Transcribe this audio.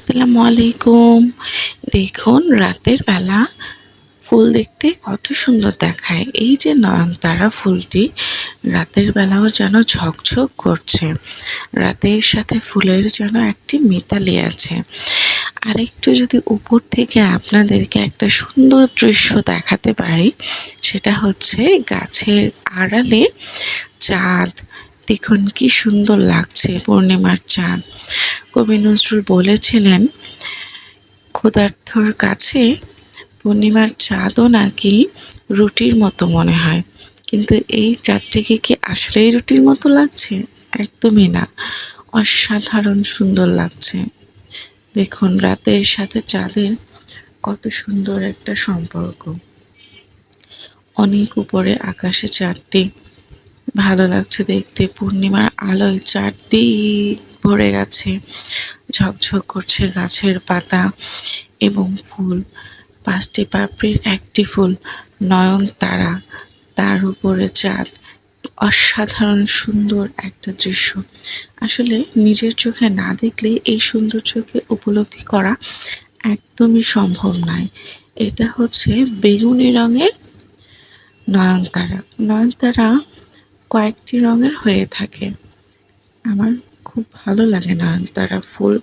আসসালামু আলাইকুম। দেখুন রাতের বেলা ফুল দেখতে কত সুন্দর দেখায়। এই যে নয়নতারা ফুলটি রাতের বেলাও যেন ঝকঝক করছে। রাতের সাথে ফুলের যেন একটি মিতালি আছে। আরেকটু যদি উপর থেকে আপনাদেরকে একটা সুন্দর দৃশ্য দেখাতে পারি, সেটা হচ্ছে গাছের আড়ালে চাঁদ। দেখুন কি সুন্দর লাগছে পূর্ণিমার চাঁদ। কবি নজরুল বলেছিলেন, ক্ষুধার্তর কাছে পূর্ণিমার চাঁদও নাকি রুটির মতো মনে হয়। কিন্তু এই চাঁদটিকে কি আসলেই রুটির মতো লাগছে? একদমই না, অসাধারণ সুন্দর লাগছে। দেখুন রাতের সাথে চাঁদের কত সুন্দর একটা সম্পর্ক। অনেক উপরে আকাশে চাঁদটি ভালো লাগছে দেখতে। পূর্ণিমার আলোয় চারদিক ভরে গেছে, ঝকঝক করছে গাছের পাতা এবং ফুল। ৫টি পাপড়ির একটি ফুল নয়নতারা, তার উপরে চাঁদ। অসাধারণ সুন্দর একটা দৃশ্য। আসলে নিজের চোখে না দেখলে এই সৌন্দর্যকে উপলব্ধি করা একদমই সম্ভব নয়। এটা হচ্ছে বেগুনি রঙের নয়নতারা। নয়নতারা কয়েকটি রঙের হয়ে থাকে। আমার খুব ভালো লাগে নয়নতারা ফুল